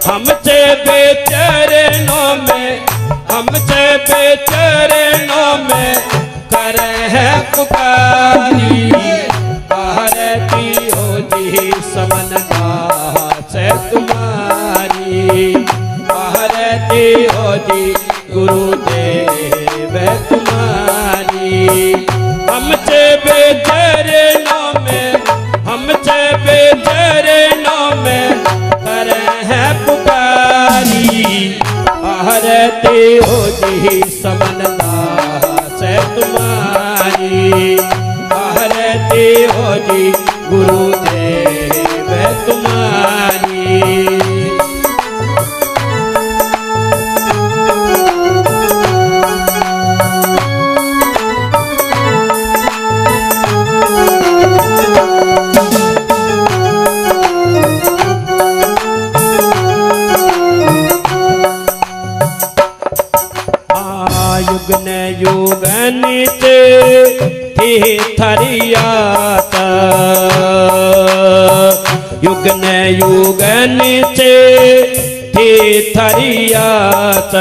हमसे बेचैनों में, हमसे बेचैनों में करे है पुकारी। आरती हो जी समनदा से तुम्हारी, आरती हो जी गुरुदेव तुम्हारी। हमसे बेचैनों में, हमसे बेचैनों में करे है पुकारी। आरती हो जी समनदा से तुम्हारी, आरती हो जी गुरुदेव तुम्हारी। युगन युगन ते थरियात, युगन युगन ते थरियात।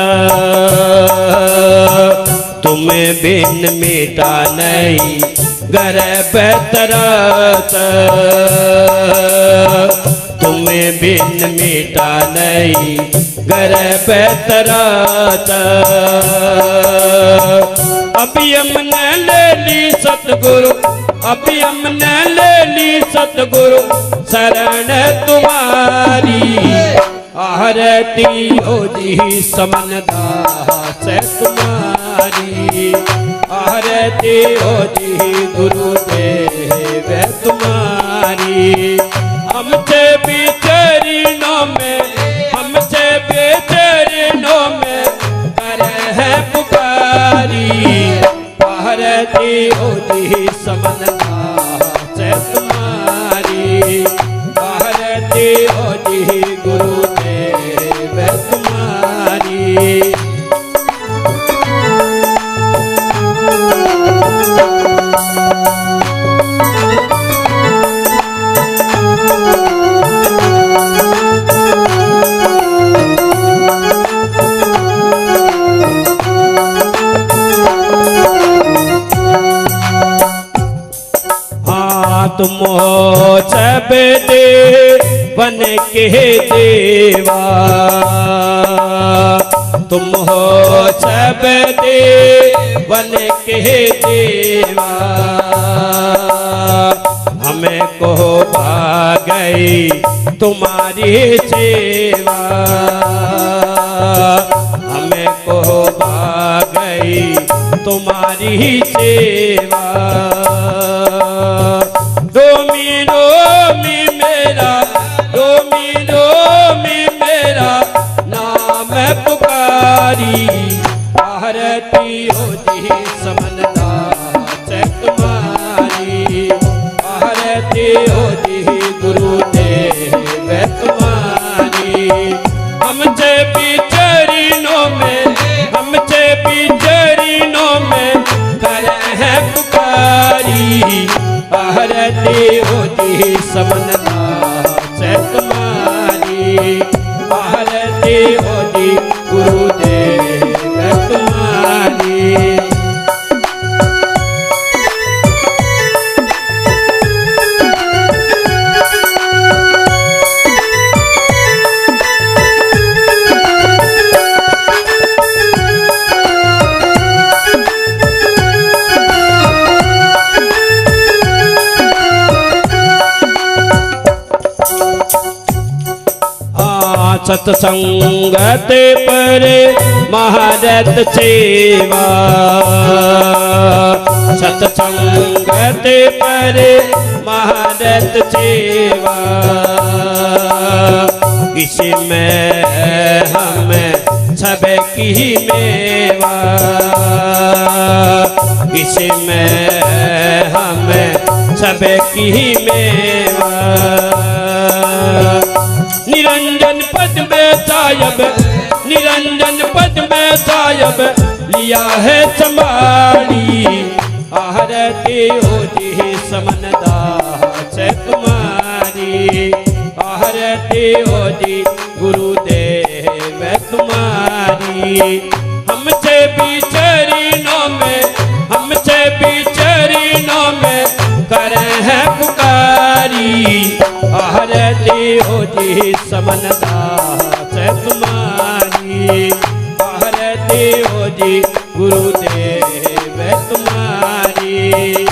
तुम्हें बिन मिटा नहीं गर्भ तरत, तुम्हें बिन मिटा नहीं गर्भ तरत। अभी हमने ले ली सतगुरु, अभी हमने ले ली सतगुरु शरण तुम्हारी। आरती हो जी समनदा से तुम्हारी, आरती हो जी गुरुदेव तुम्हारी। हमसे बेचैनों में, हमसे बेचैनों में करे है पुकारी। आरती हो जी समनदा से तुम्हारी, आरती हो जी गुरुदेव तुम्हारी। तुम हो सब देवन के देवा, तुम हो सब देवन के देवा। हमें को भागई तुम्हारी सेवा, हमें को भागई तुम्हारी सेवा। रोमी रोमी मेरा, रोमी रोमी मेरा नाम पुकारी। आरती हो जी समनदा से तुम्हारी, आरती हो जी गुरुदेव तुम्हारी। हमसे बेचैनों में, हमसे बेचैनों में करे है पुकारी। आरती हो जी समनदा से तुम्हारी, आरती हो जी गुरुदेव तुम्हारी। सत्संगत पर महारत सेवा, सत्संगत पर महारत सेवा। इसमें हमें सबकी मेवा, इसमें हमें सबकी मेवा। निरंजन पद में सायब, निरंजन पद में सायब लिया है संभाली। आरती हो जी समनदा से तुम्हारी, आरती देहो जी गुरुदेव तुम्हारी। हमसे बिचरीनों में, हमसे बिचरीनों में करे है पुकारी। आहर देहो जी समनदास तुम्हारी। आहर देहो जी गुरुदेव तुम्हारी।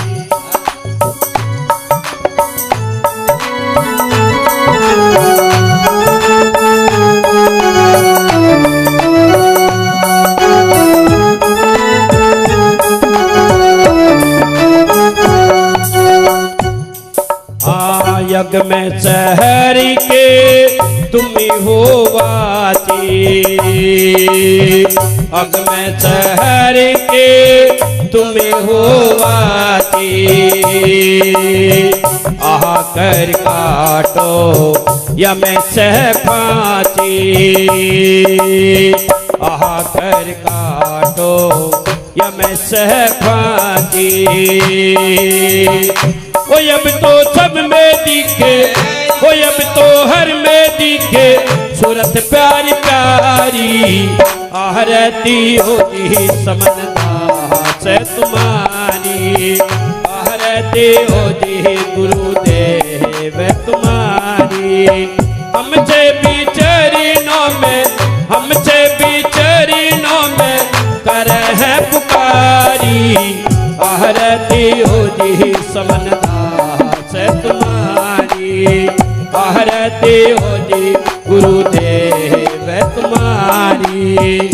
यज्ञ में शहर के तुम्ही हो वाती। यज्ञ में शहर के तुम्ही हो वाती। आकर काटो यम से फांसी। आकर काटो यम से फांसी। वो अब तो सब में दिखे, वो अब तो हर में दिखे सूरत प्यारी प्यारी। आहरती होती समनदास तुम्हारी। आहरती होती गुरुदेव तुम्हारी। हमसे बिचरीनों में, हमसे बिचरीनों में कर है पुकारी। आहरती होती समनदास तुम्हारी। आहरती होती गुरुदेव तुम्हारी।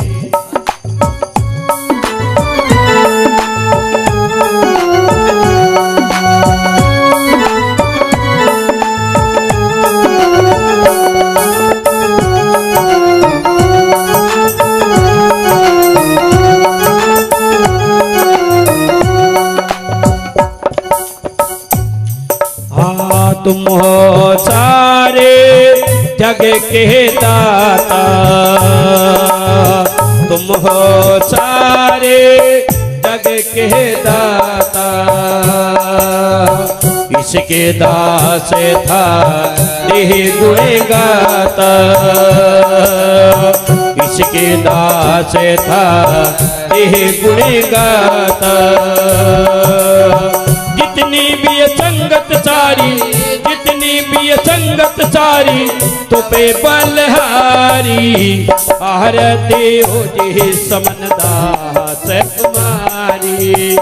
तुम हो सारे जग के दाता। तुम हो सारे जग के दाता। इसके दास था देह गुण गाता। इसके दास था देह गुण गाता। जितनी भी ये संगत सारी, जितनी भी ये संगत सारी तो पे बलहारी। आहरती हो जी समनदास तुम्हारी।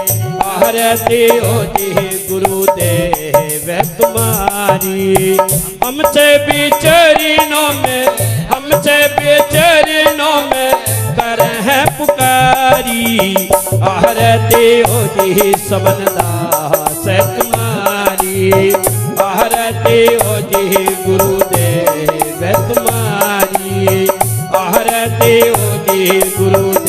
आहरती हो जी गुरुदेव तुम्हारी। हमसे बिचरीनों में, हमसे बिचरीनों में कर है पुकारी। आहरती हो जी समनदास तुम्हारी। आहरती हो जी गुरुदेव तुम्हारी। आहरती हो जी गुरु